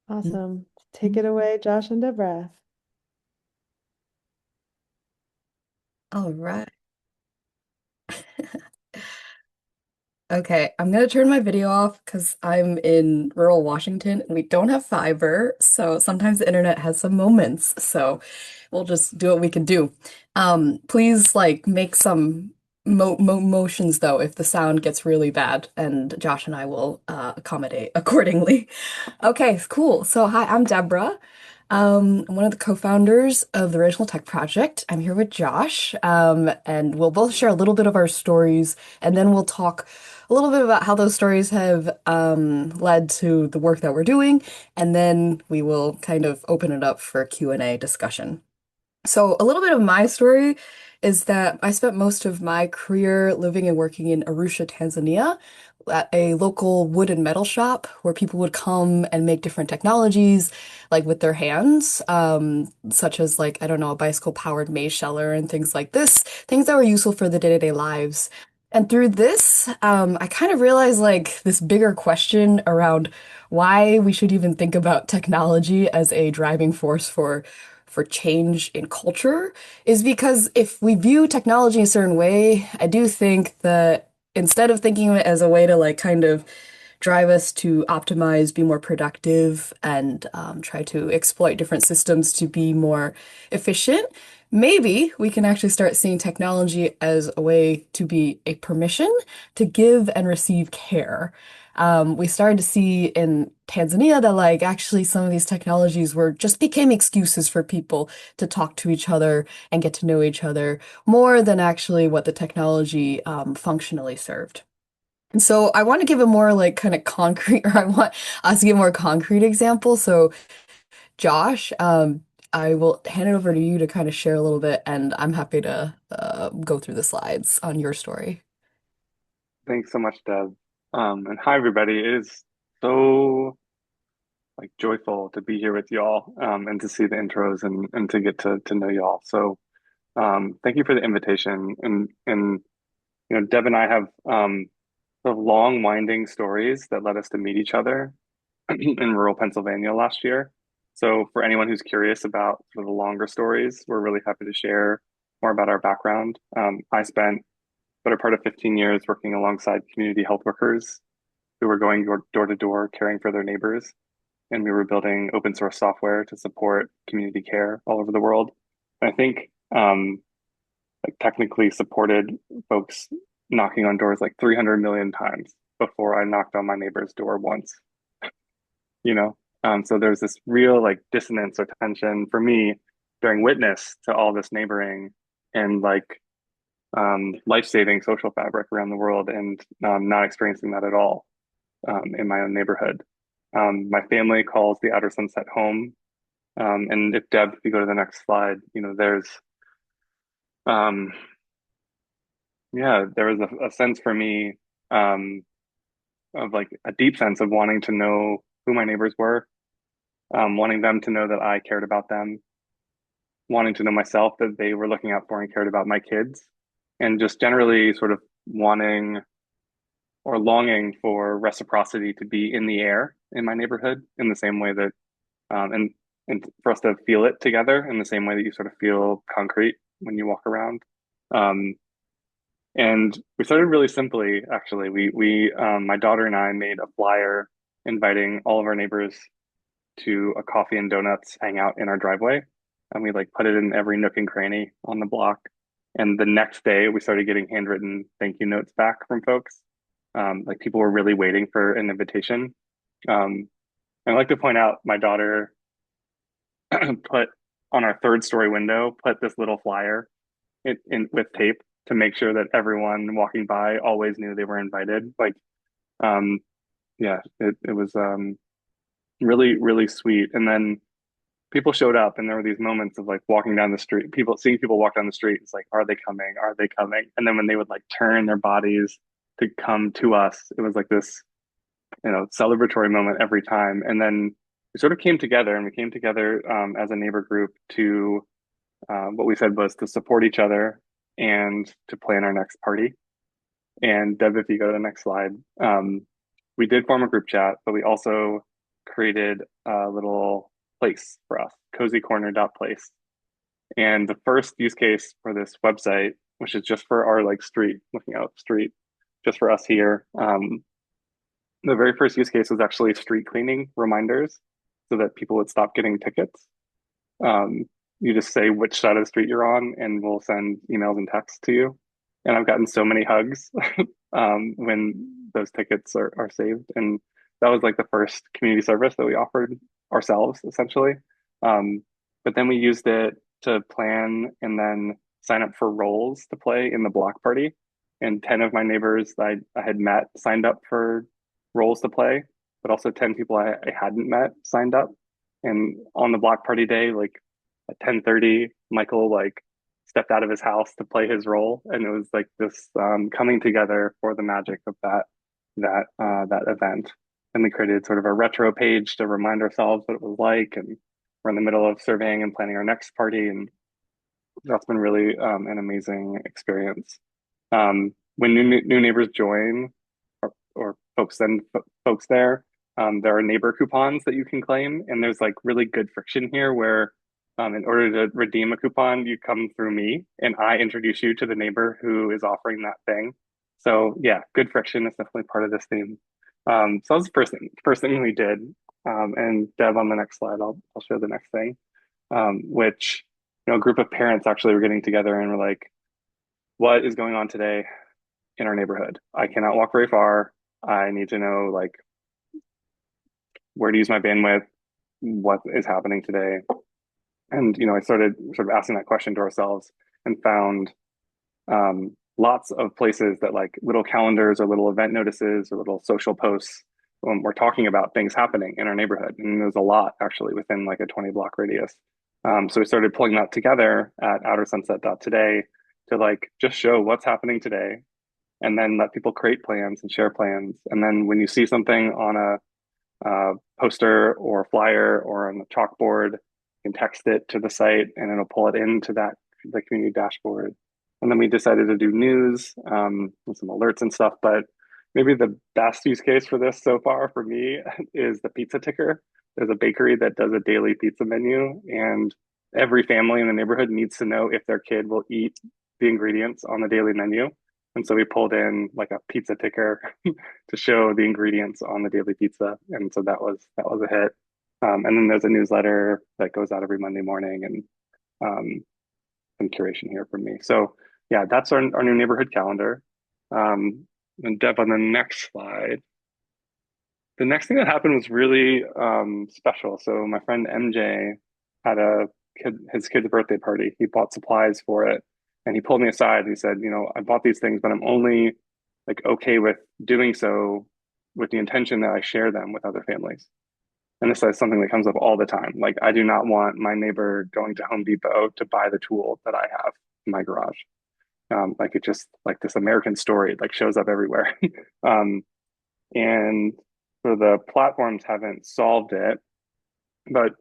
Awesome. Take it away, Josh and Deborah. All right. Okay, I'm gonna turn my video off because I'm in rural Washington and we don't have fiber, so sometimes the internet has some moments. So we'll just do what we can do. Please like make some mo motions though if the sound gets really bad, and Josh and I will accommodate accordingly. Okay, cool. So hi, I'm Deborah. I'm one of the co-founders of the Relational Tech Project. I'm here with Josh, and we'll both share a little bit of our stories, and then we'll talk a little bit about how those stories have led to the work that we're doing, and then we will kind of open it up for Q&A discussion. So, a little bit of my story is that I spent most of my career living and working in Arusha, Tanzania, at a local wood and metal shop where people would come and make different technologies, like with their hands, such as like, I don't know, a bicycle powered maze sheller and things like this, things that were useful for the day-to-day lives. And through this, I kind of realized like this bigger question around why we should even think about technology as a driving force for change in culture is because if we view technology a certain way, I do think that instead of thinking of it as a way to like kind of drive us to optimize, be more productive, and try to exploit different systems to be more efficient, maybe we can actually start seeing technology as a way to be a permission to give and receive care. We started to see in Tanzania that like actually some of these technologies were just became excuses for people to talk to each other and get to know each other more than actually what the technology functionally served. And so I want to give a more like kind of concrete, or I want us to give a more concrete example. So Josh, I will hand it over to you to kind of share a little bit, and I'm happy to go through the slides on your story. Thanks so much, Deb. And hi, everybody. It is so like joyful to be here with y'all, and to see the intros and to get to know y'all. So, thank you for the invitation. And Deb and I have sort of long, winding stories that led us to meet each other in rural Pennsylvania last year. So, for anyone who's curious about sort of the longer stories, we're really happy to share more about our background. I spent better part of 15 years working alongside community health workers who were going door to door caring for their neighbors. And we were building open source software to support community care all over the world. And I think like technically supported folks knocking on doors like 300 million times before I knocked on my neighbor's door once, you know? So there's this real like dissonance or tension for me bearing witness to all this neighboring and like life-saving social fabric around the world and not experiencing that at all in my own neighborhood. My family calls the Outer Sunset home. And if Deb, if you go to the next slide, there's, um, yeah, there was a sense for me of like a deep sense of wanting to know who my neighbors were, wanting them to know that I cared about them, wanting to know myself that they were looking out for and cared about my kids, and just generally sort of wanting or longing for reciprocity to be in the air in my neighborhood in the same way that and for us to feel it together in the same way that you sort of feel concrete when you walk around. Um, and we started really simply, actually. We my daughter and I made a flyer inviting all of our neighbors to a coffee and donuts hangout in our driveway, and we like put it in every nook and cranny on the block. And the next day, we started getting handwritten thank you notes back from folks. Like people were really waiting for an invitation. And I'd like to point out my daughter put on our third story window, put this little flyer in with tape to make sure that everyone walking by always knew they were invited. Like, um, yeah, it was really, really sweet. And then people showed up and there were these moments of like walking down the street, people seeing people walk down the street. It's like, are they coming? Are they coming? And then when they would like turn their bodies to come to us, it was like this, celebratory moment every time. And then we sort of came together and we came together as a neighbor group to what we said was to support each other and to plan our next party. And Deb, if you go to the next slide, we did form a group chat, but we also created a little place for us, cozycorner.place. And the first use case for this website, which is just for our like street, looking out street, just for us here. The very first use case was actually street cleaning reminders so that people would stop getting tickets. Um, you just say which side of the street you're on, and we'll send emails and texts to you. And I've gotten so many hugs when those tickets are saved. And that was like the first community service that we offered ourselves, essentially. But then we used it to plan and then sign up for roles to play in the block party. And 10 of my neighbors that I had met signed up for roles to play, but also 10 people I hadn't met signed up. And on the block party day, like at 10:30, Michael like stepped out of his house to play his role, and it was like this coming together for the magic of that event. And we created sort of a retro page to remind ourselves what it was like, and we're in the middle of surveying and planning our next party, and that's been really an amazing experience. When new neighbors join, or folks send folks there, there are neighbor coupons that you can claim, and there's like really good friction here where in order to redeem a coupon, you come through me and I introduce you to the neighbor who is offering that thing. So yeah, good friction is definitely part of this theme. So that was the first thing we did. And Deb, on the next slide, I'll show the next thing, which, a group of parents actually were getting together and were like, what is going on today in our neighborhood? I cannot walk very far. I need to know like where to use my bandwidth, what is happening today. And I started sort of asking that question to ourselves and found lots of places that like little calendars or little event notices or little social posts when we're talking about things happening in our neighborhood. And there's a lot actually within like a 20 block radius. So we started pulling that together at outersunset.today to like just show what's happening today and then let people create plans and share plans. And then when you see something on a poster or a flyer or on the chalkboard, you can text it to the site and it'll pull it into the community dashboard. And then we decided to do news with some alerts and stuff. But maybe the best use case for this so far for me is the pizza ticker. There's a bakery that does a daily pizza menu, and every family in the neighborhood needs to know if their kid will eat the ingredients on the daily menu. And so we pulled in like a pizza ticker to show the ingredients on the daily pizza. And so that was a hit. And then there's a newsletter that goes out every Monday morning, and some curation here from me. So yeah, that's our new neighborhood calendar. And Deb, on the next slide, the next thing that happened was really special. So my friend MJ had his kid's birthday party. He bought supplies for it, and he pulled me aside. He said, I bought these things, but I'm only like okay with doing so with the intention that I share them with other families. And this is something that comes up all the time. Like, I do not want my neighbor going to Home Depot to buy the tool that I have in my garage. Like, it just like this American story like shows up everywhere. And so the platforms haven't solved it, but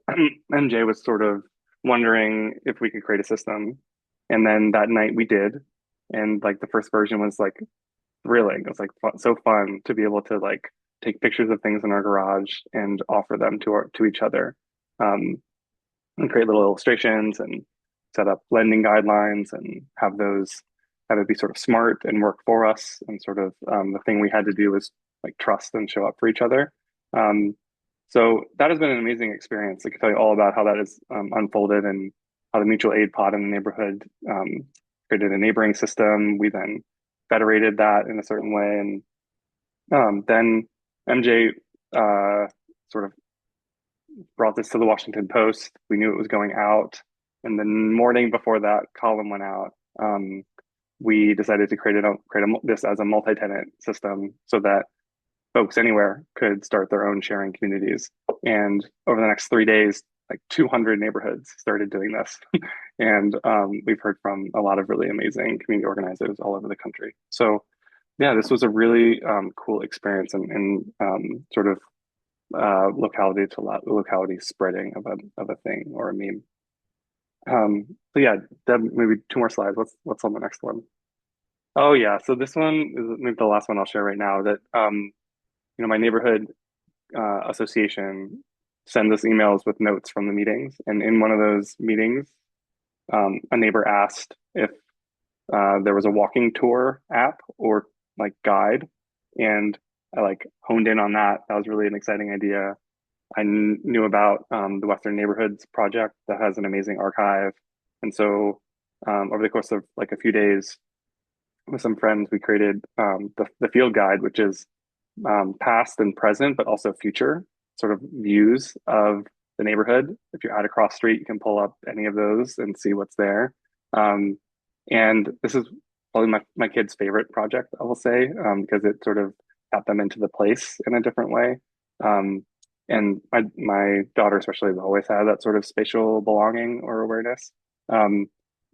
MJ was sort of wondering if we could create a system. And then that night we did. And like the first version was like thrilling. It was like so fun to be able to like take pictures of things in our garage and offer them to each other, and create little illustrations and set up lending guidelines and have it be sort of smart and work for us. And sort of the thing we had to do was like trust and show up for each other. So that has been an amazing experience. I can tell you all about how that has unfolded and how the mutual aid pod in the neighborhood created a neighboring system. We then federated that in a certain way. And then MJ sort of brought this to the Washington Post. We knew it was going out. And the morning before that column went out, we decided to create this as a multi-tenant system so that folks anywhere could start their own sharing communities. And over the next 3 days, like 200 neighborhoods started doing this. And we've heard from a lot of really amazing community organizers all over the country. So yeah, this was a really cool experience and sort of locality to locality spreading of a thing or a meme. So yeah, Deb, maybe two more slides. What's on the next one? Oh yeah, so this one is maybe the last one I'll share right now. That my neighborhood association sends us emails with notes from the meetings. And in one of those meetings, a neighbor asked if there was a walking tour app or like guide, and I like honed in on that. That was really an exciting idea. I knew about the Western Neighborhoods project that has an amazing archive, and so over the course of like a few days with some friends, we created the field guide, which is past and present, but also future sort of views of the neighborhood. If you're at a cross street, you can pull up any of those and see what's there. Um, and this is probably my kids' favorite project, I will say, because it sort of got them into the place in a different way. Um, and my daughter especially has always had that sort of spatial belonging or awareness. Um,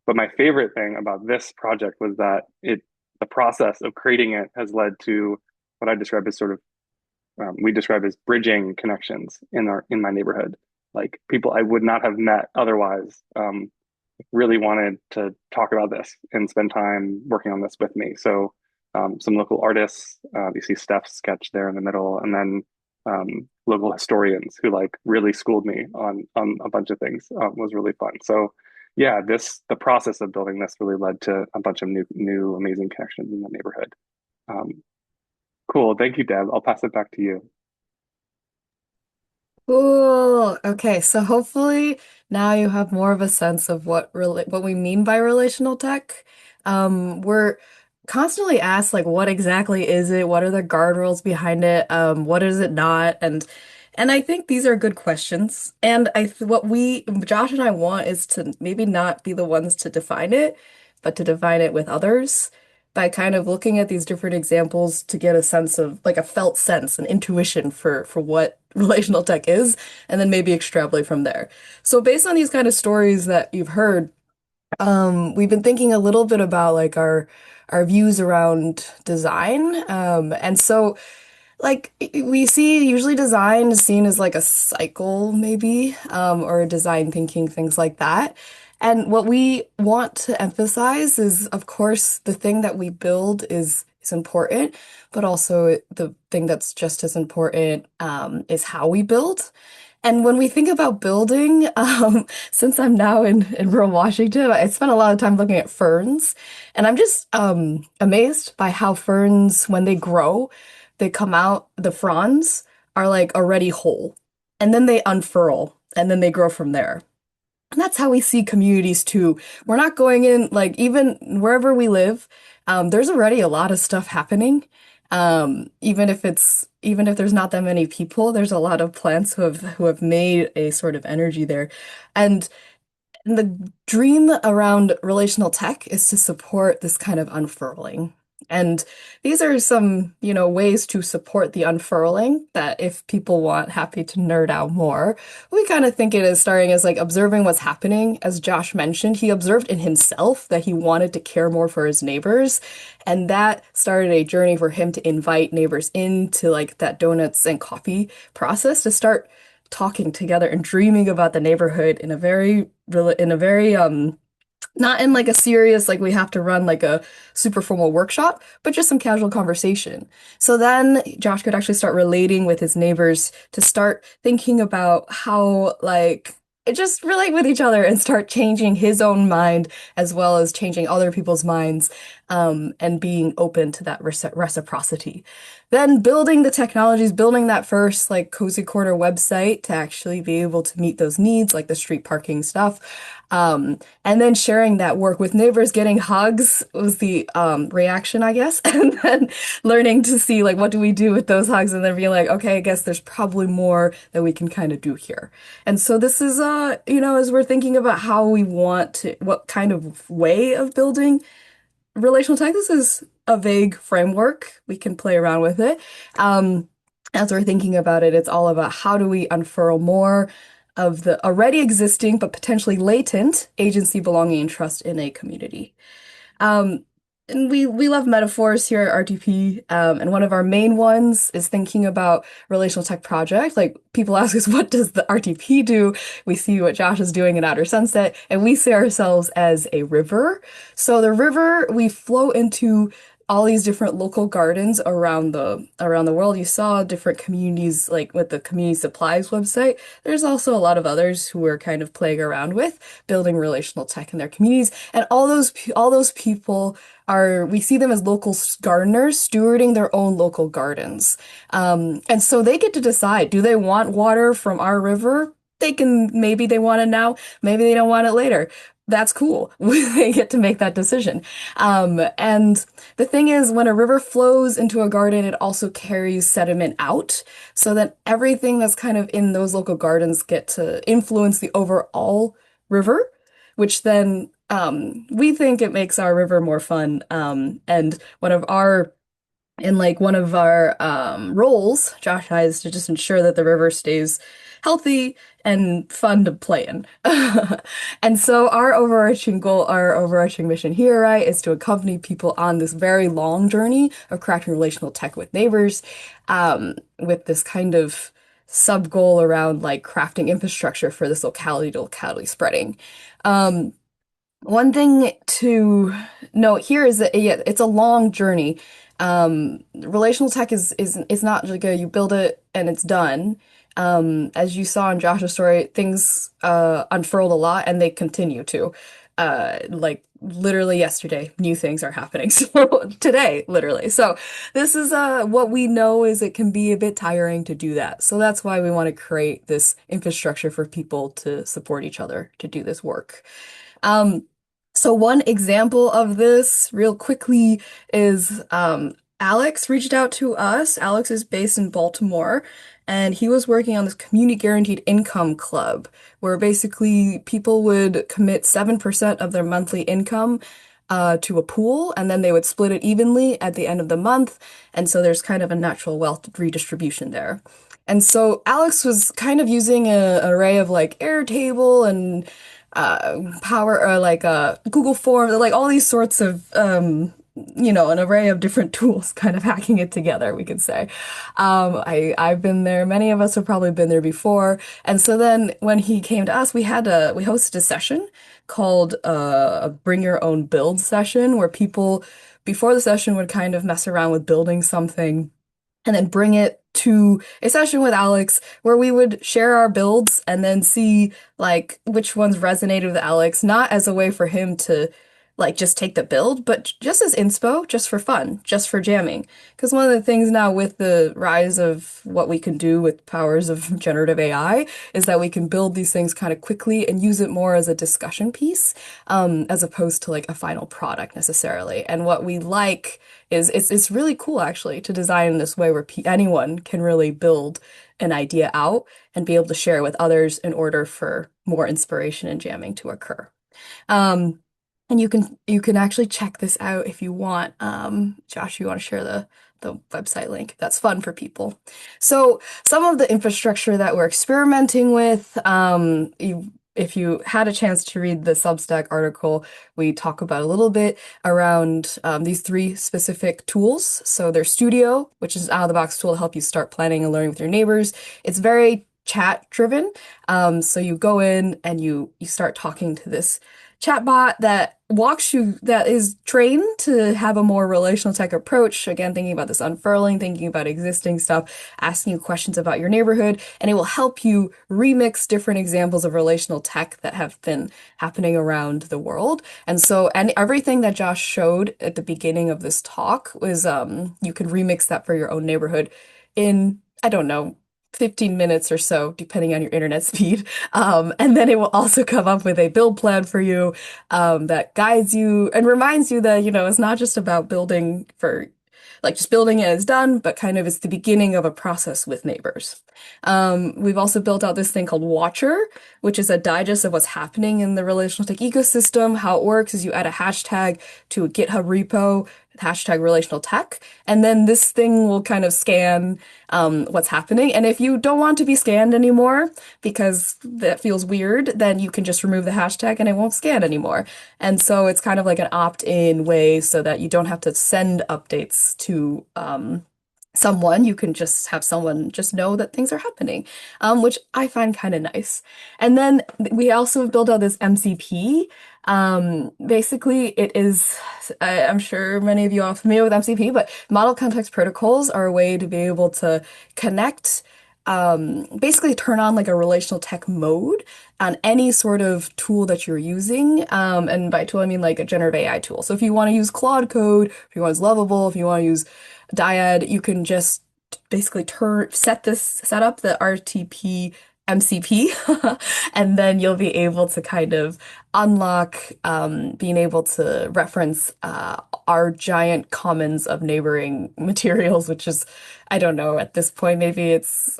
but my favorite thing about this project was that the process of creating it has led to what I describe as sort of we describe as bridging connections in my neighborhood. Like people I would not have met otherwise really wanted to talk about this and spend time working on this with me. So some local artists, you see Steph's sketch there in the middle, and then local historians who like really schooled me on a bunch of things was really fun. So yeah, the process of building this really led to a bunch of new amazing connections in the neighborhood. Um, cool, thank you, Deb. I'll pass it back to you. Cool. Okay, so hopefully now you have more of a sense of what we mean by relational tech. We're constantly asked like what exactly is it? What are the guardrails behind it? What is it not? And I think these are good questions. And what Josh and I want is to maybe not be the ones to define it, but to define it with others by kind of looking at these different examples to get a sense of like a felt sense, an intuition for what relational tech is, and then maybe extrapolate from there. So based on these kind of stories that you've heard, we've been thinking a little bit about like our views around design. And so like we see usually design is seen as like a cycle maybe, or design thinking, things like that. And what we want to emphasize is, of course, the thing that we build is important, but also the thing that's just as important is how we build. And when we think about building, since I'm now in rural Washington, I spent a lot of time looking at ferns, and I'm just amazed by how ferns, when they grow, they come out, the fronds are like already whole, and then they unfurl, and then they grow from there. And that's how we see communities too. We're not going in, like, even wherever we live, there's already a lot of stuff happening. Even if there's not that many people, there's a lot of plants who have made a sort of energy there. And the dream around relational tech is to support this kind of unfurling. And these are some, ways to support the unfurling that if people want happy to nerd out more, we kind of think it is starting as like observing what's happening. As Josh mentioned, he observed in himself that he wanted to care more for his neighbors. And that started a journey for him to invite neighbors into like that donuts and coffee process to start talking together and dreaming about the neighborhood in a very not in like a serious like we have to run like a super formal workshop, but just some casual conversation. So then Josh could actually start relating with his neighbors to start thinking about how like just relate with each other and start changing his own mind as well as changing other people's minds, and being open to that reciprocity. Then building the technologies, building that first like Cozy Corner website to actually be able to meet those needs, like the street parking stuff. And then sharing that work with neighbors, getting hugs was the reaction, I guess. And then learning to see like what do we do with those hugs, and then being like, okay, I guess there's probably more that we can kind of do here. And so this is as we're thinking about how we want to, what kind of way of building relational tech, this is a vague framework. We can play around with it. As we're thinking about it, it's all about how do we unfurl more of the already existing but potentially latent agency, belonging, and trust in a community. Um, and we love metaphors here at RTP, and one of our main ones is thinking about relational tech project. Like people ask us, what does the RTP do? We see what Josh is doing in Outer Sunset, and we see ourselves as a river. So the river, we flow into all these different local gardens around the world. You saw different communities like with the community supplies website. There's also a lot of others who are kind of playing around with building relational tech in their communities. And all those people are, we see them as local gardeners stewarding their own local gardens. And so they get to decide, do they want water from our river? Maybe they want it now, maybe they don't want it later. That's cool. They get to make that decision. And the thing is, when a river flows into a garden, it also carries sediment out, so that everything that's kind of in those local gardens get to influence the overall river, which then we think it makes our river more fun. And one of our roles, Josh and I, is to just ensure that the river stays healthy and fun to play in. And so our overarching goal, our overarching mission here, right, is to accompany people on this very long journey of crafting relational tech with neighbors, with this kind of sub goal around like crafting infrastructure for this locality to locality spreading. One thing to note here is that yeah, it's a long journey. Relational tech is it's not like you build it and it's done. As you saw in Josh's story, things unfurled a lot and they continue to. Like literally yesterday, new things are happening. So today, literally. So this is what we know is it can be a bit tiring to do that. So that's why we want to create this infrastructure for people to support each other to do this work. Um, so one example of this, real quickly, is Alex reached out to us. Alex is based in Baltimore, and he was working on this community guaranteed income club, where basically people would commit 7% of their monthly income to a pool, and then they would split it evenly at the end of the month. And so there's kind of a natural wealth redistribution there. And so Alex was kind of using an array of like Airtable and Power or like Google Forms, like all these sorts of an array of different tools, kind of hacking it together, we could say. I've been there. Many of us have probably been there before. And so then when he came to us, we hosted a session called a Bring Your Own Build session, where people before the session would kind of mess around with building something and then bring it to a session with Alex where we would share our builds and then see like which ones resonated with Alex, not as a way for him to like just take the build, but just as inspo, just for fun, just for jamming. Because one of the things now with the rise of what we can do with powers of generative AI is that we can build these things kind of quickly and use it more as a discussion piece, as opposed to like a final product necessarily. And what we like is it's really cool actually to design in this way where anyone can really build an idea out and be able to share it with others in order for more inspiration and jamming to occur. And you can actually check this out if you want. Josh, you want to share the website link? That's fun for people. So some of the infrastructure that we're experimenting with, if you had a chance to read the Substack article, we talk about a little bit around these three specific tools. So there's Studio, which is an out-of-the-box tool to help you start planning and learning with your neighbors. It's very chat driven. So you go in and you start talking to this chatbot that is trained to have a more relational tech approach. Again, thinking about this unfurling, thinking about existing stuff, asking you questions about your neighborhood, and it will help you remix different examples of relational tech that have been happening around the world. And everything that Josh showed at the beginning of this talk was you can remix that for your own neighborhood in, I don't know, 15 minutes or so, depending on your internet speed. And then it will also come up with a build plan for you that guides you and reminds you that, it's not just about building for like just building it is done, but kind of it's the beginning of a process with neighbors. We've also built out this thing called Watcher, which is a digest of what's happening in the relational tech ecosystem. How it works is you add a hashtag to a GitHub repo, hashtag relational tech, and then this thing will kind of scan what's happening. And if you don't want to be scanned anymore because that feels weird, then you can just remove the hashtag and it won't scan anymore. And so it's kind of like an opt-in way so that you don't have to send updates to someone, you can just have someone just know that things are happening, which I find kind of nice. And then we also built out this MCP. Basically, it is, I'm sure many of you are familiar with MCP, but model context protocols are a way to be able to connect, basically turn on like a relational tech mode on any sort of tool that you're using. And by tool, I mean like a generative AI tool. So if you want to use Claude Code, if you want to use Lovable, if you want to use Dyad, you can just basically set up the RTP MCP, and then you'll be able to kind of unlock being able to reference our giant commons of neighboring materials, which is, I don't know, at this point, maybe it's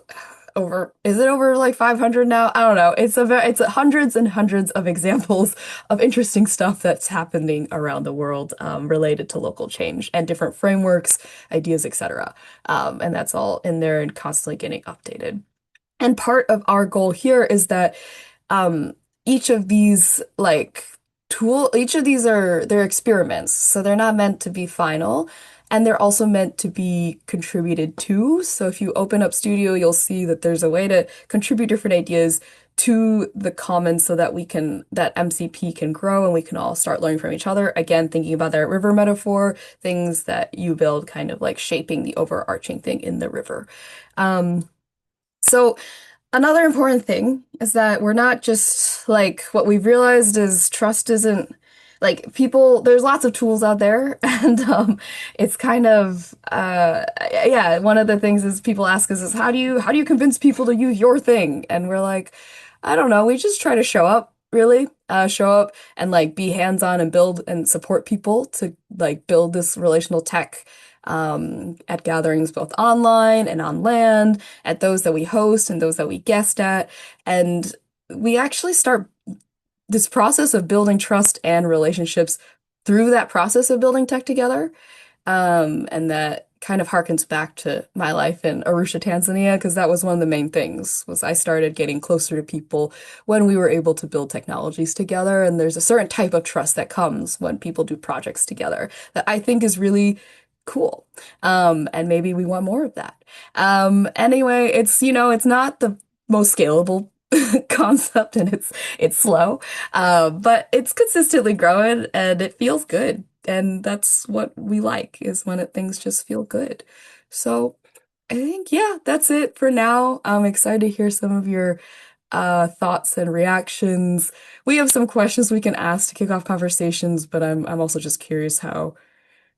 is it over like 500 now? I don't know. It's hundreds and hundreds of examples of interesting stuff that's happening around the world related to local change and different frameworks, ideas, etc. And that's all in there and constantly getting updated. And part of our goal here is that um, each of these each of these they're experiments, so they're not meant to be final, and they're also meant to be contributed to. So if you open up Studio, you'll see that there's a way to contribute different ideas to the commons so that that MCP can grow and we can all start learning from each other. Again, thinking about that river metaphor, things that you build kind of like shaping the overarching thing in the river. Um, so another important thing is that we're not just like what we've realized is trust isn't like people, there's lots of tools out there and it's kind of yeah, one of the things is people ask us is how do you convince people to use your thing? And we're like, I don't know, we just try to show up, really. Show up and like be hands-on and build and support people to like build this relational tech at gatherings both online and on land, at those that we host and those that we guest at. And we actually start this process of building trust and relationships through that process of building tech together. And that kind of harkens back to my life in Arusha, Tanzania, because that was one of the main things was I started getting closer to people when we were able to build technologies together. And there's a certain type of trust that comes when people do projects together that I think is really cool. And maybe we want more of that. Anyway, it's not the most scalable concept and it's slow. But it's consistently growing and it feels good. And that's what we like is when things just feel good. So I think, yeah, that's it for now. I'm excited to hear some of your thoughts and reactions. We have some questions we can ask to kick off conversations, but I'm also just curious how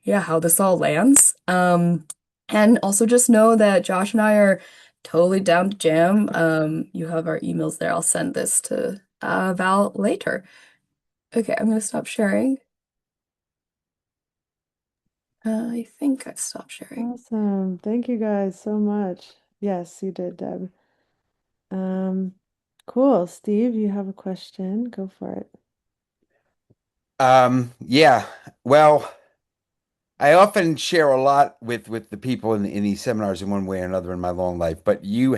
this all lands. And also just know that Josh and I are totally down to jam. You have our emails there. I'll send this to Val later. Okay, I'm gonna stop sharing. I think I've stopped sharing. Awesome. Thank you guys so much. Yes, you did, Deb. Um, cool. Steve, you have a question. Go for it. Yeah. Well, I often share a lot with the people in these seminars in one way or another in my long life, but you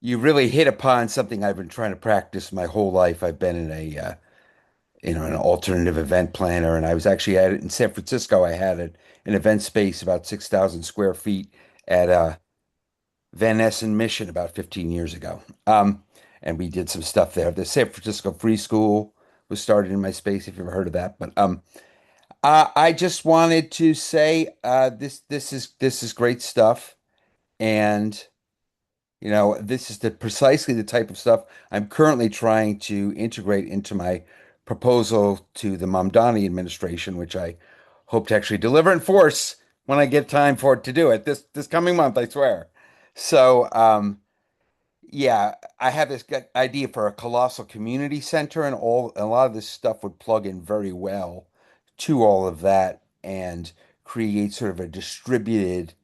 really hit upon something I've been trying to practice my whole life. I've been in an alternative event planner, and I was actually at it in San Francisco. I had an event space about 6,000 square feet at Van Essen Mission about 15 years ago. And we did some stuff there. The San Francisco Free School was started in my space, if you've ever heard of that. But I just wanted to say this is great stuff, and this is precisely the type of stuff I'm currently trying to integrate into my proposal to the Mamdani administration, which I hope to actually deliver in force when I get time for it to do it this coming month, I swear. So, yeah, I have this idea for a colossal community center, and a lot of this stuff would plug in very well to all of that and create sort of a distributed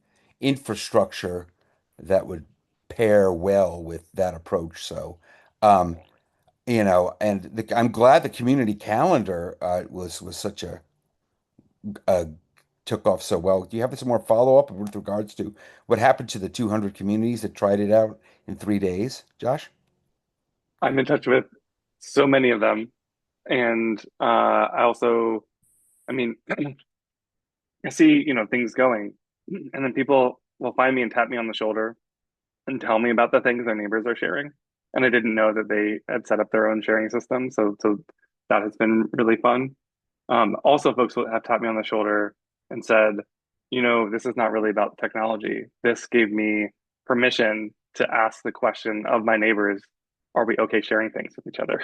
infrastructure that would pair well with that approach. So, um, and I'm glad the community calendar was such a took off so well. Do you have some more follow-up with regards to what happened to the 200 communities that tried it out in 3 days, Josh? I'm in touch with so many of them, and I also, I mean, I see, things going. And then people will find me and tap me on the shoulder and tell me about the things their neighbors are sharing. And I didn't know that they had set up their own sharing system. So that has been really fun. Also, folks will have tapped me on the shoulder and said, this is not really about technology. This gave me permission to ask the question of my neighbors, are we okay sharing things with each other?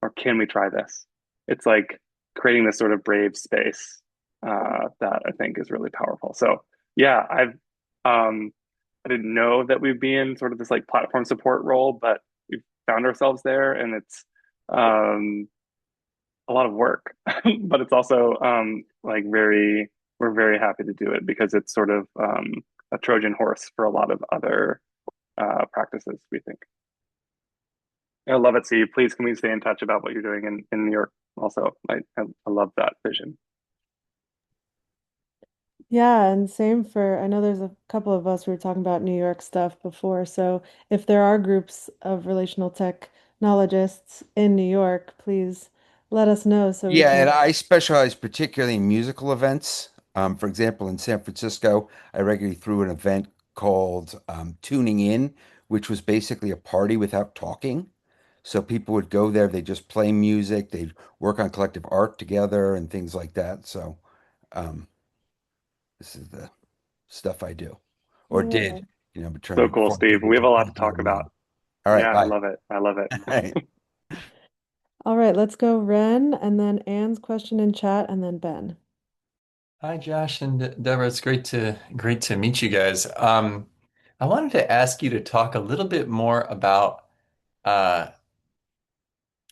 Or can we try this? It's like creating this sort of brave space that I think is really powerful. So yeah, I didn't know that we'd be in sort of this like platform support role, but we've found ourselves there, and it's um, a lot of work, but it's also like we're very happy to do it because it's sort of a Trojan horse for a lot of other practices, we think. I love it, Steve. Please, can we stay in touch about what you're doing in New York also? I love that vision. Yeah, and same for, I know there's a couple of us who were talking about New York stuff before. So if there are groups of relational technologists in New York, please let us know so we Yeah, and can. I specialize particularly in musical events. For example, in San Francisco, I regularly threw an event called Tuning In, which was basically a party without talking. So people would go there, they just play music, they'd work on collective art together and things like that. So um, this is the stuff I do or Yeah. did, but So turned cool, formed Steve. it We have into a lot to talk full-time about. role. All right, Yeah, I bye. love it. I love it. All right. All right, let's go Ren and then Anne's question in chat and then Ben. Hi, Josh and Deborah. It's great to meet you guys. I wanted to ask you to talk a little bit more about uh,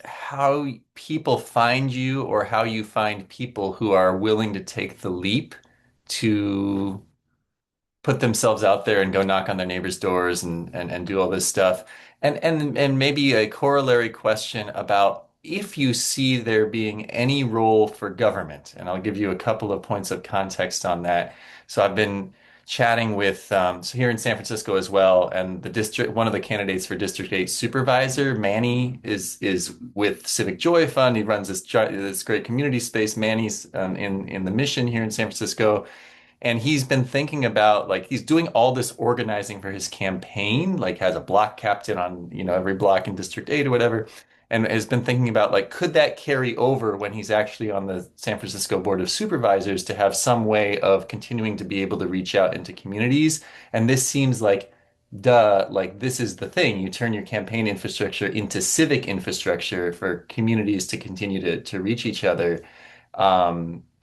how people find you or how you find people who are willing to take the leap to put themselves out there and go knock on their neighbors' doors and do all this stuff. And maybe a corollary question about if you see there being any role for government. And I'll give you a couple of points of context on that. So I've been chatting with so here in San Francisco as well, and the district one of the candidates for District 8 supervisor, Manny, is with Civic Joy Fund. He runs this great community space. Manny's in the mission here in San Francisco. And he's been thinking about like he's doing all this organizing for his campaign, like has a block captain on, every block in District 8 or whatever, and has been thinking about like could that carry over when he's actually on the San Francisco Board of Supervisors to have some way of continuing to be able to reach out into communities. And this seems like duh, like this is the thing. You turn your campaign infrastructure into civic infrastructure for communities to continue to reach each other.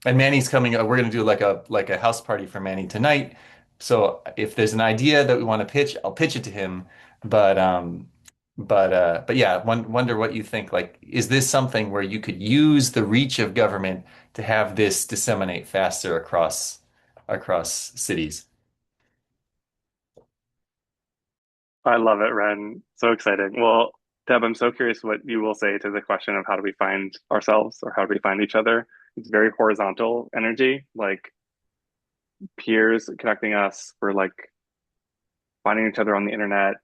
And Manny's coming. We're going to do like a house party for Manny tonight. So if there's an idea that we want to pitch, I'll pitch it to him. But but yeah, wonder what you think. Like, is this something where you could use the reach of government to have this disseminate faster across cities? I love it, Ren. So exciting. Well, Deb, I'm so curious what you will say to the question of how do we find ourselves or how do we find each other? It's very horizontal energy, like peers connecting us. We're like finding each other on the internet,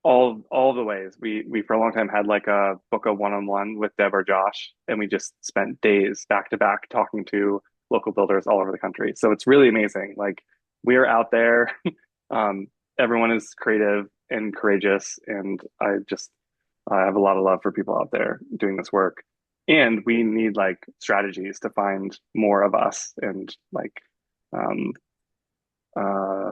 all the ways. We for a long time had like a book a one-on-one with Deb or Josh, and we just spent days back to back talking to local builders all over the country. So it's really amazing. Like we are out there. Um, everyone is creative and courageous, and I have a lot of love for people out there doing this work. And we need like strategies to find more of us and like um uh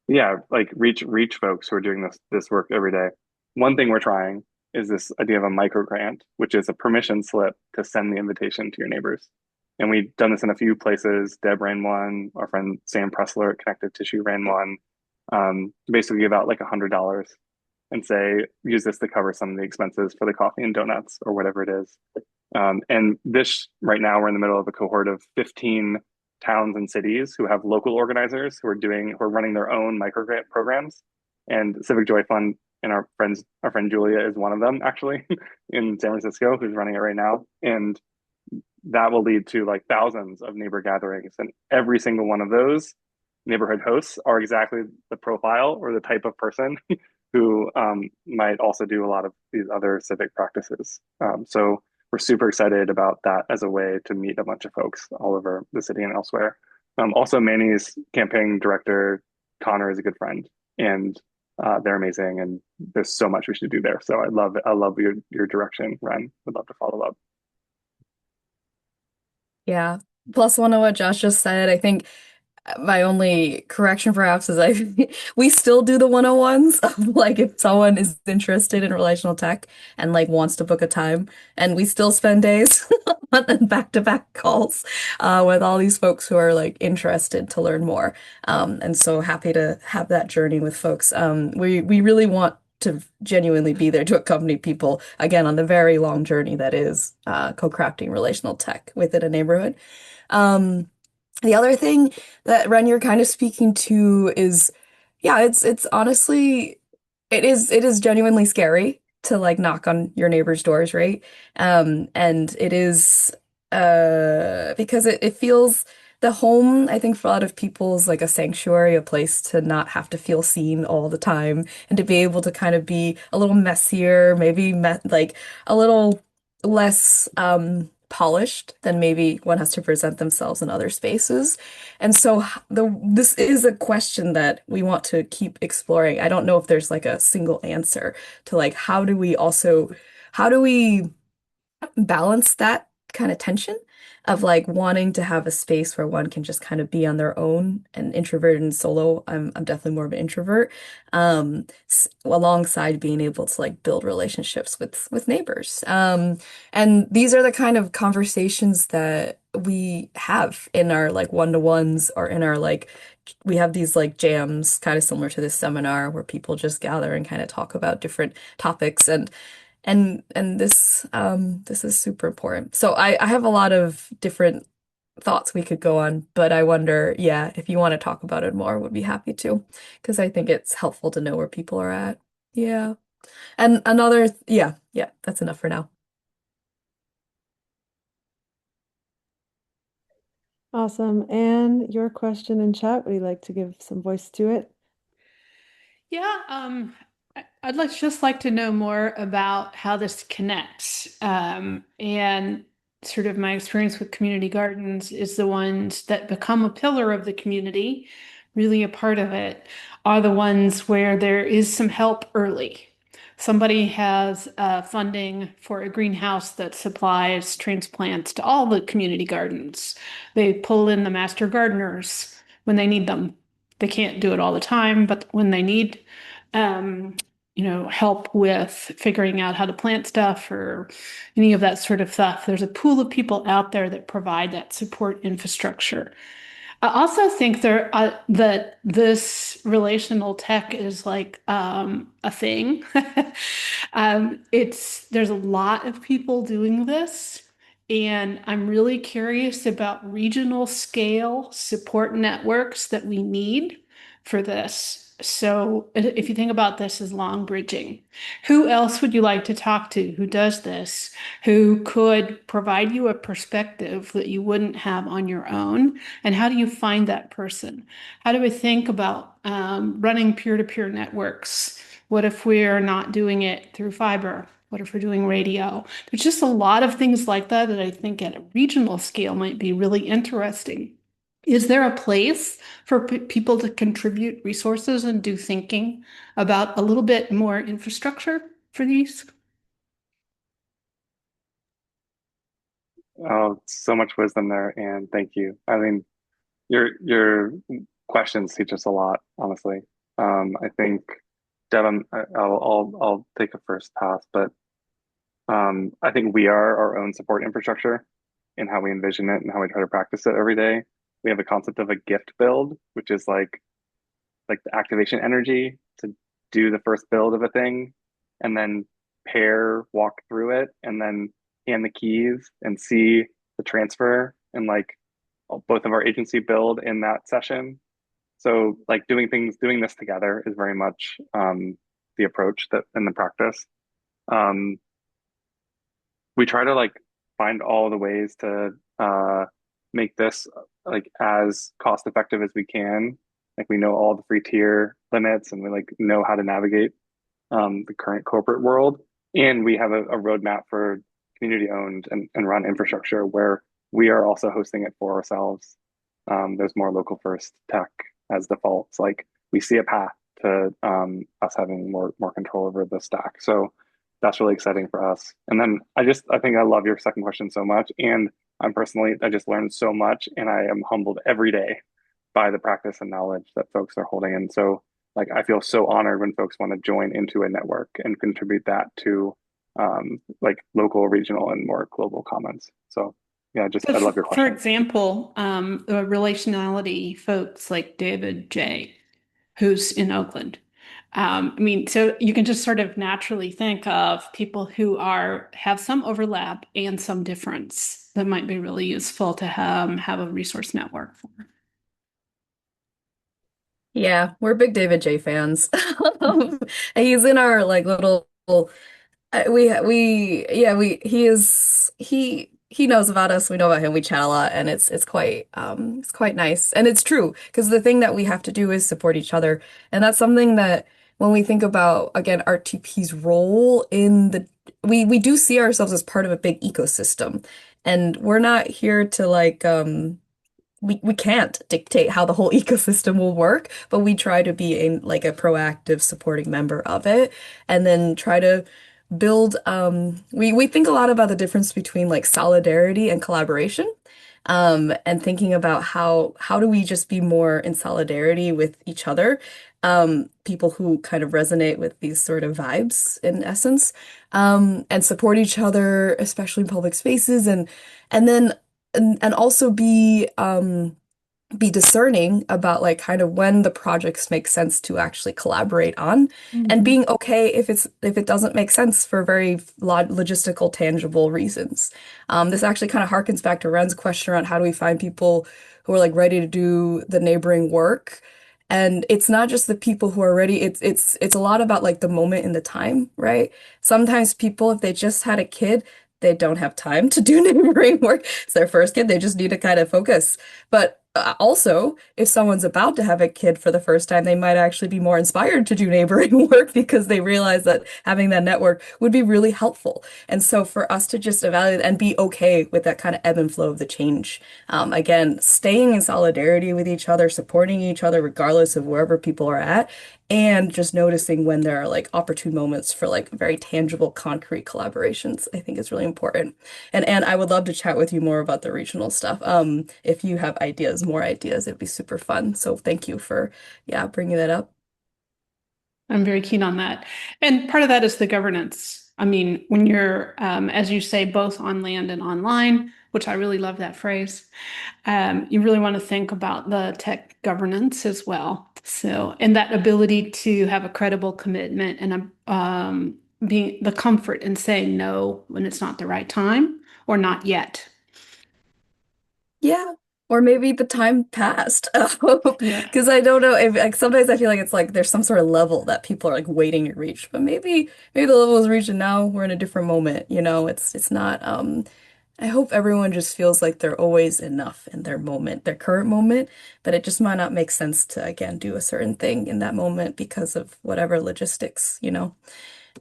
yeah, like reach folks who are doing this work every day. One thing we're trying is this idea of a micro grant, which is a permission slip to send the invitation to your neighbors. And we've done this in a few places. Deb ran one, our friend Sam Pressler at Connective Tissue ran one. Basically give out like $100 and say, use this to cover some of the expenses for the coffee and donuts or whatever it is. And this right now, we're in the middle of a cohort of 15 towns and cities who have local organizers who are running their own microgrant programs. And Civic Joy Fund and our friend Julia is one of them actually in San Francisco who's running it right now. And that will lead to like thousands of neighbor gatherings. And every single one of those neighborhood hosts are exactly the profile or the type of person who might also do a lot of these other civic practices. So we're super excited about that as a way to meet a bunch of folks all over the city and elsewhere. Also, Manny's campaign director, Connor, is a good friend, and they're amazing. And there's so much we should do there. So I love your direction, Ren. Would love to follow up. Yeah. Plus one of what Josh just said, I think my only correction perhaps is we still do the 101s of like if someone is interested in relational tech and like wants to book a time, and we still spend days on back-to-back calls with all these folks who are like interested to learn more. And so happy to have that journey with folks. We really want to genuinely be there to accompany people again on the very long journey that is co-crafting relational tech within a neighborhood. Um, the other thing that Ren you're kind of speaking to is, yeah, it's honestly it is genuinely scary to like knock on your neighbor's doors, right? And it is because it feels the home, I think for a lot of people is like a sanctuary, a place to not have to feel seen all the time and to be able to kind of be a little messier, maybe me like a little less polished than maybe one has to present themselves in other spaces. And so this is a question that we want to keep exploring. I don't know if there's like a single answer to like how do we balance that kind of tension of like wanting to have a space where one can just kind of be on their own and introverted and solo. I'm definitely more of an introvert. Alongside being able to like build relationships with neighbors. And these are the kind of conversations that we have in our like one-to-ones or in our like we have these like jams kind of similar to this seminar where people just gather and kind of talk about different topics and this is super important. So I have a lot of different thoughts we could go on, but I wonder, yeah, if you want to talk about it more, would be happy to, because I think it's helpful to know where people are at. Yeah. And another, yeah, that's enough for now. Awesome. And your question in chat, would you like to give some voice to it? Yeah, I'd like to know more about how this connects. And sort of my experience with community gardens is the ones that become a pillar of the community, really a part of it, are the ones where there is some help early. Somebody has funding for a greenhouse that supplies transplants to all the community gardens. They pull in the master gardeners when they need them. They can't do it all the time, but when they need, um, help with figuring out how to plant stuff or any of that sort of stuff, there's a pool of people out there that provide that support infrastructure. I also think that this relational tech is like a thing. There's a lot of people doing this, and I'm really curious about regional scale support networks that we need for this. So if you think about this as long bridging, who else would you like to talk to who does this, who could provide you a perspective that you wouldn't have on your own? And how do you find that person? How do we think about running peer-to-peer networks? What if we're not doing it through fiber? What if we're doing radio? There's just a lot of things like that that I think at a regional scale might be really interesting. Is there a place for people to contribute resources and do thinking about a little bit more infrastructure for these? Oh, so much wisdom there, and thank you. I mean, your questions teach us a lot, honestly. I think, Devin, I'll take a first pass, but I think we are our own support infrastructure in how we envision it and how we try to practice it every day. We have a concept of a gift build, which is like the activation energy to do the first build of a thing, and then pair walk through it, and then hand the keys and see the transfer and like both of our agency build in that session. So like doing this together is very much the approach that in the practice. Um, we try to like find all the ways to make this like as cost effective as we can. Like we know all the free tier limits and we like know how to navigate the current corporate world. And we have a roadmap for community owned and run infrastructure where we are also hosting it for ourselves. there's more local first tech as default. It's like we see a path to us having more control over the stack. So that's really exciting for us. And then I think I love your second question so much. And I just learned so much, and I am humbled every day by the practice and knowledge that folks are holding. And so like I feel so honored when folks want to join into a network and contribute that to like local, regional, and more global commons. So yeah, just So, I love your for question. example, the relationality folks like David J, who's in Oakland. I mean, so you can just sort of naturally think of people who have some overlap and some difference that might be really useful to have a resource network for. Yeah, we're big David J fans. He's in our like little we he is he knows about us, we know about him, we chat a lot, and it's quite nice. And it's true, because the thing that we have to do is support each other. And that's something that when we think about again RTP's role in the we do see ourselves as part of a big ecosystem. And we're not here to like we can't dictate how the whole ecosystem will work, but we try to be a proactive supporting member of it, and then try to build we think a lot about the difference between like solidarity and collaboration. And thinking about how do we just be more in solidarity with each other, people who kind of resonate with these sort of vibes in essence, and support each other, especially in public spaces, and then and also be discerning about like kind of when the projects make sense to actually collaborate on, and Mhm. being okay if it doesn't make sense for very logistical tangible reasons. This actually kind of harkens back to Ren's question around how do we find people who are like ready to do the neighboring work. And it's not just the people who are ready, it's a lot about like the moment in the time, right? Sometimes people, if they just had a kid, they don't have time to do neighboring work. It's their first kid, they just need to kind of focus. But also, if someone's about to have a kid for the first time, they might actually be more inspired to do neighboring work because they realize that having that network would be really helpful. And so for us to just evaluate and be okay with that kind of ebb and flow of the change. Again, staying in solidarity with each other, supporting each other regardless of wherever people are at, and just noticing when there are like opportune moments for like very tangible, concrete collaborations, I think is really important. And I would love to chat with you more about the regional stuff. If you have ideas, more ideas, it'd be super fun. So thank you for, yeah, bringing that up. I'm very keen on that. And part of that is the governance. I mean, when you're, as you say, both on land and online, which I really love that phrase, you really want to think about the tech governance as well. So, and that ability to have a credible commitment and being the comfort in saying no when it's not the right time or not yet. Yeah. Or maybe the time passed. Yeah. Because I don't know if like sometimes I feel like it's like there's some sort of level that people are like waiting to reach. But maybe the level is reached and now we're in a different moment, you know? It's not I hope everyone just feels like they're always enough in their moment, their current moment, but it just might not make sense to again do a certain thing in that moment because of whatever logistics, you know?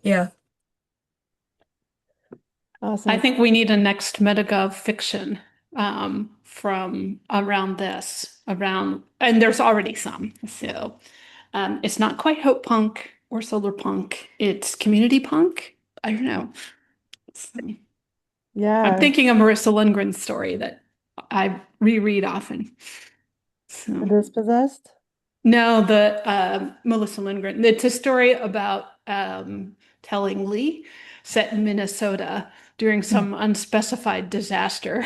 Yeah. I Awesome. think we need a next Metagov fiction from around this, around, and there's already some. So it's not quite hope punk or solar punk. It's community punk. I don't know. So, I'm Yeah, thinking of Marissa Lindgren's story that I reread often. the So. dispossessed. No, the Melissa Lindgren. It's a story about telling Lee set in Minnesota during some unspecified disaster.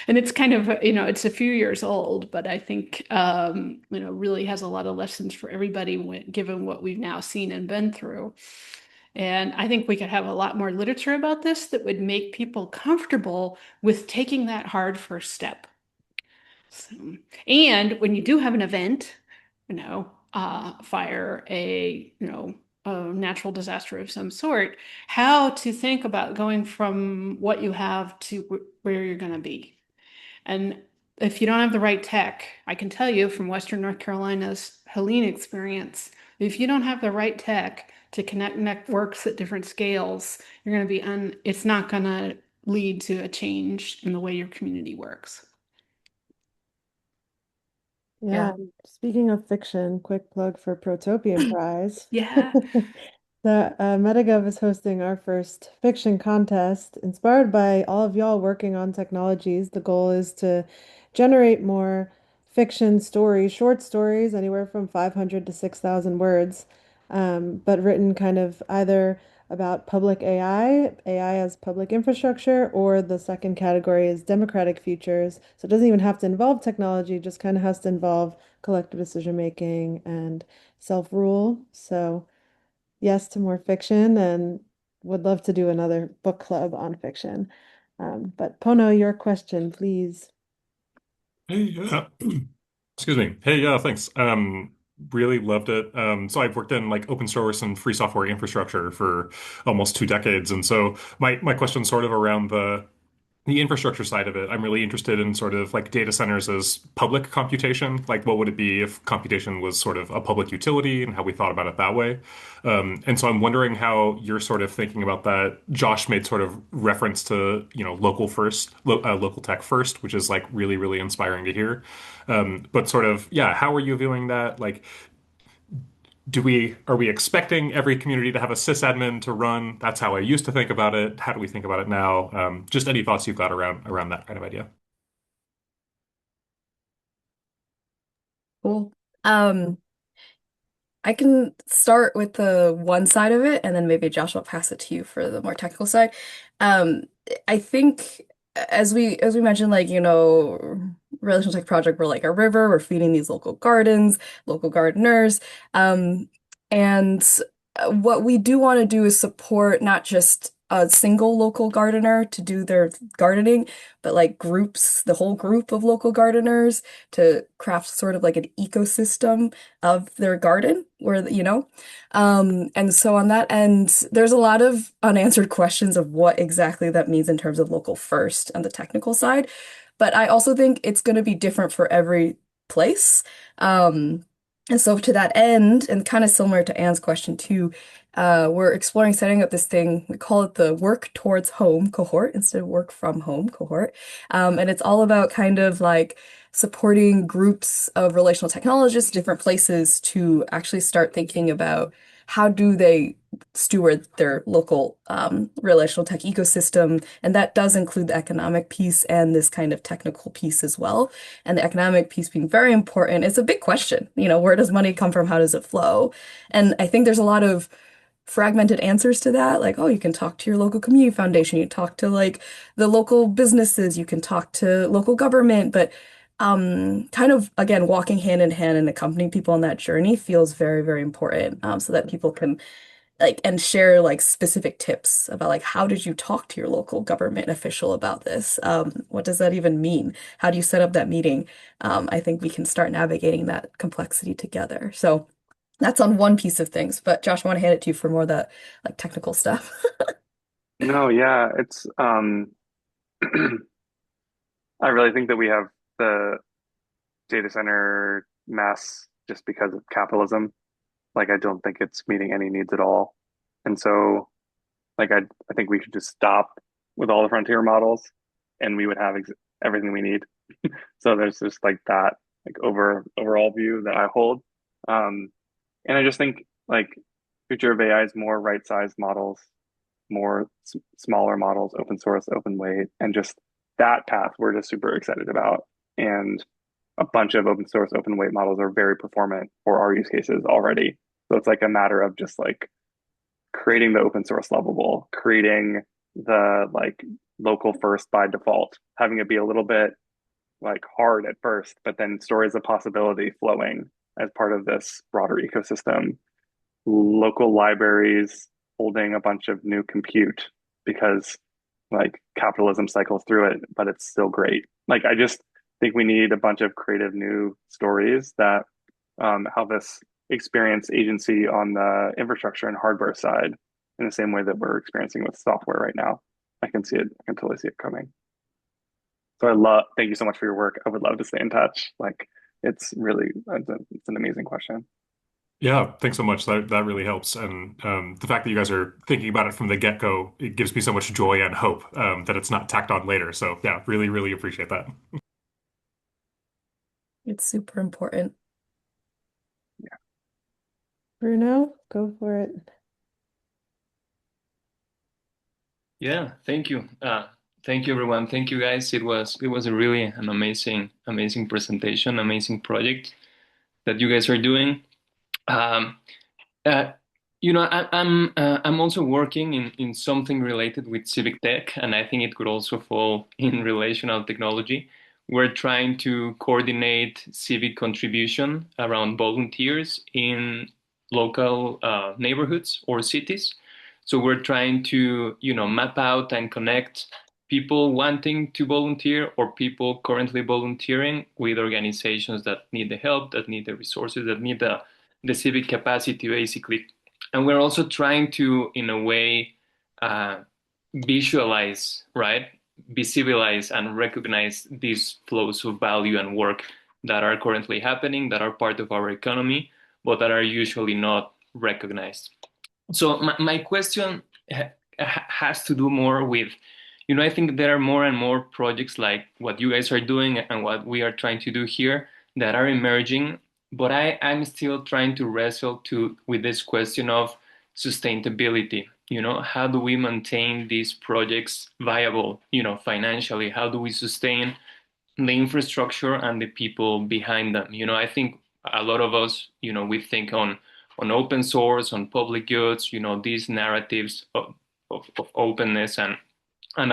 And it's kind of, it's a few years old, but I think, really has a lot of lessons for everybody given what we've now seen and been through. And I think we could have a lot more literature about this that would make people comfortable with taking that hard first step. So, and when you do have an event, fire, a natural disaster of some sort, how to think about going from what you have to where you're going to be. And if you don't have the right tech, I can tell you from Western North Carolina's Helene experience, if you don't have the right tech to connect networks at different scales, you're going to it's not going to lead to a change in the way your community works. Yeah, Yeah. and speaking of fiction, quick plug for Protopian Prize. Yeah. The Metagov is hosting our first fiction contest inspired by all of y'all working on technologies. The goal is to generate more fiction stories, short stories, anywhere from 500 to 6,000 words, but written kind of either about public AI, AI as public infrastructure, or the second category is democratic futures. So it doesn't even have to involve technology, it just kind of has to involve collective decision making and self-rule. So yes to more fiction and would love to do another book club on fiction. But Pono, your question, please. Hey, excuse me. Hey, yeah, thanks. Really loved it. So I've worked in like open source and free software infrastructure for almost 2 decades, and so my question's sort of around the infrastructure side of it. I'm really interested in sort of like data centers as public computation. Like, what would it be if computation was sort of a public utility and how we thought about it that way? And so I'm wondering how you're sort of thinking about that. Josh made sort of reference to, local tech first, which is like really, really inspiring to hear. But sort of, yeah, how are you viewing that? Like, are we expecting every community to have a sysadmin to run? That's how I used to think about it. How do we think about it now? Just any thoughts you've got around that kind of idea? Cool. Um, I can start with the one side of it, and then maybe Josh will pass it to you for the more technical side. Um, I think as we mentioned, like, Relational Tech Project, we're like a river, we're feeding these local gardens, local gardeners. And what we do want to do is support not just a single local gardener to do their gardening, but like groups, the whole group of local gardeners to craft sort of like an ecosystem of their garden and so on that end, there's a lot of unanswered questions of what exactly that means in terms of local first and the technical side. But I also think it's going to be different for every place. And so to that end, and kind of similar to Anne's question too, we're exploring setting up this thing. We call it the work towards home cohort instead of work from home cohort. And it's all about kind of like supporting groups of relational technologists, different places to actually start thinking about how do they steward their local relational tech ecosystem. And that does include the economic piece and this kind of technical piece as well. And the economic piece being very important. It's a big question. Where does money come from? How does it flow? And I think there's a lot of fragmented answers to that. Like, oh, you can talk to your local community foundation, you talk to like the local businesses, you can talk to local government, but kind of again walking hand in hand and accompanying people on that journey feels very, very important. So that people can like and share like specific tips about like how did you talk to your local government official about this? What does that even mean? How do you set up that meeting? I think we can start navigating that complexity together. So that's on one piece of things, but Josh, I want to hand it to you for more of the like technical stuff. No, yeah, it's I really think that we have the data center mess just because of capitalism. Like I don't think it's meeting any needs at all. And so like I think we should just stop with all the frontier models and we would have ex everything we need. So there's just like that like overall view that I hold. Um, and I just think like future of AI is more right-sized models, more smaller models, open source, open weight, and just that path we're just super excited about. And a bunch of open source, open weight models are very performant for our use cases already. So it's like a matter of just like creating the open source lovable, creating the like local first by default, having it be a little bit like hard at first, but then stories of possibility flowing as part of this broader ecosystem. Local libraries holding a bunch of new compute because like capitalism cycles through it, but it's still great. Like I just think we need a bunch of creative new stories that help us experience agency on the infrastructure and hardware side in the same way that we're experiencing with software right now. I can see it. I can totally see it coming. So thank you so much for your work. I would love to stay in touch. Like it's an amazing question. Yeah, thanks so much. That really helps. And the fact that you guys are thinking about it from the get-go, it gives me so much joy and hope that it's not tacked on later. So yeah, really, really appreciate that. It's super important. Bruno, go for it. Yeah, thank you. Thank you everyone. Thank you guys. It was a really an amazing presentation, amazing project that you guys are doing. Um, uh, I'm also working in something related with civic tech, and I think it could also fall in relational technology. We're trying to coordinate civic contribution around volunteers in local neighborhoods or cities. So we're trying to, map out and connect people wanting to volunteer or people currently volunteering with organizations that need the help, that need the resources, that need the civic capacity, basically. And we're also trying to, in a way, uh, visualize, right? Visibilize and recognize these flows of value and work that are currently happening, that are part of our economy, but that are usually not recognized. So my question has to do more with, I think there are more and more projects like what you guys are doing and what we are trying to do here that are emerging, but I'm still trying to wrestle with this question of sustainability. How do we maintain these projects viable, financially? How do we sustain the infrastructure and the people behind them? I think a lot of us, we think on open source, on public goods, these narratives of openness and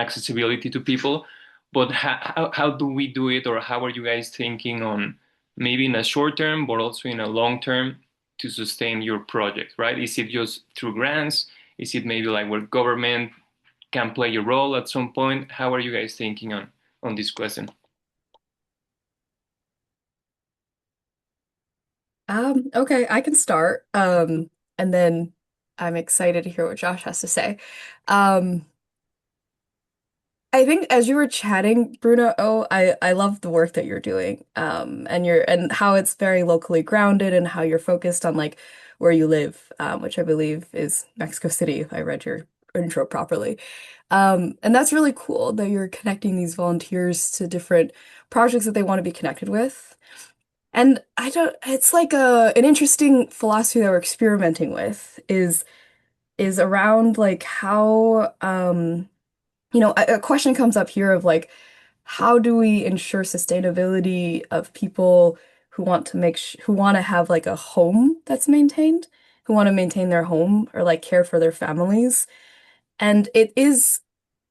accessibility to people. But how do we do it, or how are you guys thinking on maybe in a short term, but also in a long term to sustain your project, right? Is it just through grants? Is it maybe like where government can play a role at some point? How are you guys thinking on this question? Okay, I can start. And then I'm excited to hear what Josh has to say. Um, I think as you were chatting, Bruno, I love the work that you're doing. And how it's very locally grounded and how you're focused on like where you live, which I believe is Mexico City, if I read your intro properly. And that's really cool that you're connecting these volunteers to different projects that they want to be connected with. And I don't, it's like an interesting philosophy that we're experimenting with is around like how a question comes up here of like how do we ensure sustainability of people who want to who want to have like a home that's maintained, who want to maintain their home or like care for their families. And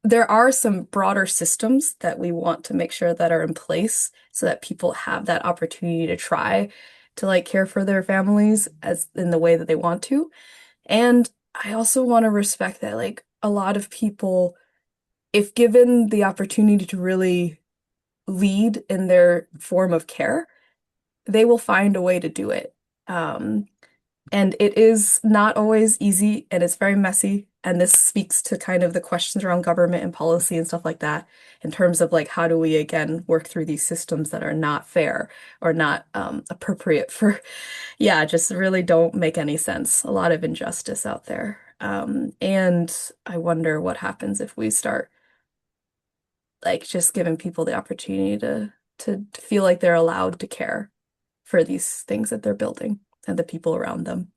there are some broader systems that we want to make sure that are in place so that people have that opportunity to try to like care for their families as in the way that they want to. And I also want to respect that like a lot of people, if given the opportunity to really lead in their form of care, they will find a way to do it. Um, and it is not always easy and it's very messy. And this speaks to kind of the questions around government and policy and stuff like that in terms of like how do we again work through these systems that are not fair or not appropriate for, yeah, just really don't make any sense. A lot of injustice out there. And I wonder what happens if we start like just giving people the opportunity to feel like they're allowed to care for these things that they're building and the people around them.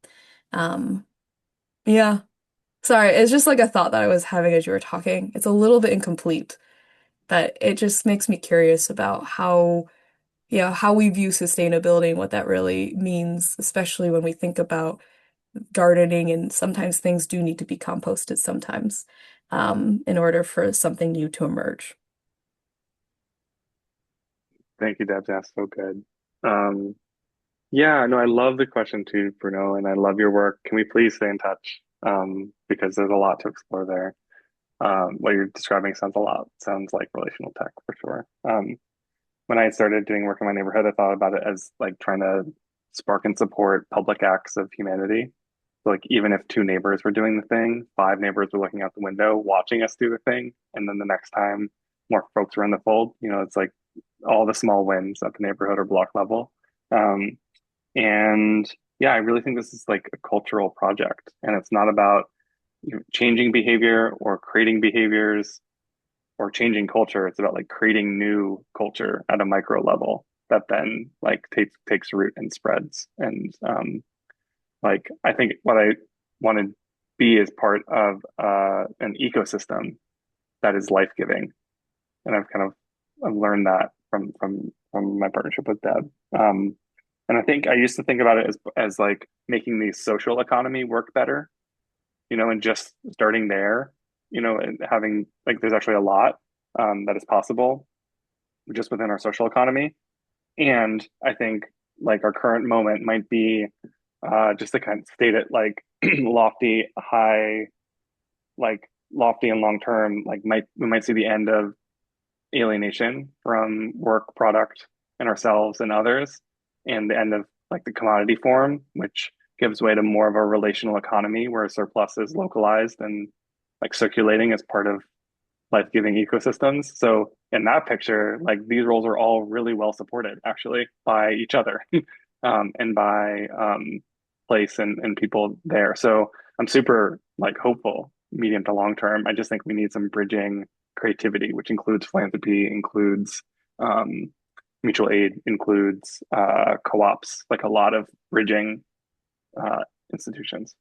Um, yeah. Sorry, it's just like a thought that I was having as you were talking. It's a little bit incomplete, but it just makes me curious about how we view sustainability and what that really means, especially when we think about gardening and sometimes things do need to be composted sometimes, in order for something new to emerge. Thank you, Debs. That's so good. Um, yeah, no, I love the question too, Bruno, and I love your work. Can we please stay in touch? Because there's a lot to explore there. What you're describing sounds like relational tech for sure. When I started doing work in my neighborhood, I thought about it as like trying to spark and support public acts of humanity. So like even if two neighbors were doing the thing, five neighbors were looking out the window watching us do the thing, and then the next time more folks were in the fold, it's like all the small wins at the neighborhood or block level. Um, and yeah, I really think this is like a cultural project, and it's not about changing behavior or creating behaviors or changing culture. It's about like creating new culture at a micro level. that then like takes root and spreads. And like I think what I want to be is part of an ecosystem that is life-giving. And I've learned that from my partnership with Deb. And I think I used to think about it as like making the social economy work better, and just starting there, and having like there's actually a lot that is possible just within our social economy. And I think like our current moment might be just to kind of state it like lofty, high, like lofty and long term, like we might see the end of alienation from work product and ourselves and others, and the end of like the commodity form, which gives way to more of a relational economy where surplus is localized and like circulating as part of life-giving ecosystems. So in that picture, like these roles are all really well supported actually by each other, and by place and people there. So I'm super like hopeful medium to long term. I just think we need some bridging creativity, which includes philanthropy, includes um, mutual aid, includes co-ops, like a lot of bridging institutions.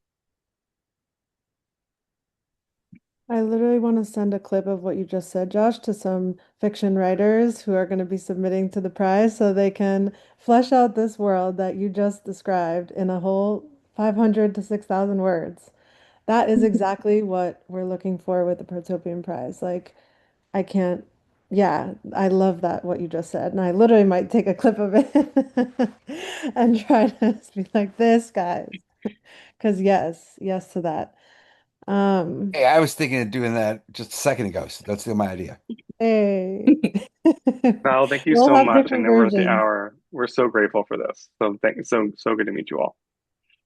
I literally want to send a clip of what you just said, Josh, to some fiction writers who are going to be submitting to the prize so they can flesh out this world that you just described in a whole 500 to 6,000 words. That is exactly what we're looking for with the Protopian Prize. Like, I can't, yeah, I love that, what you just said. And I literally might take a clip of it and try to be like this, guys. Because yes, yes to that. Um, Hey, I was thinking of doing that just a second ago, so that's still my idea. Hey, Val, thank you we'll so have much. I different know we're at the versions. hour. We're so grateful for this. So so good to meet you all.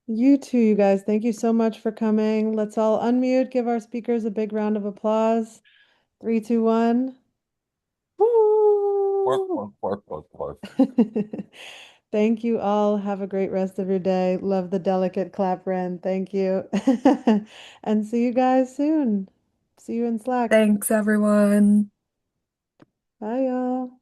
You too, you guys. Thank you so much for coming. Let's all unmute, give our speakers a big round of applause. Three, two, one. Pork, Woo! pork, pork, pork, pork. Thank you all. Have a great rest of your day. Love the delicate clap, Ren. Thank you. And see you guys soon. See you in Slack. Thanks, everyone. Bye, y'all.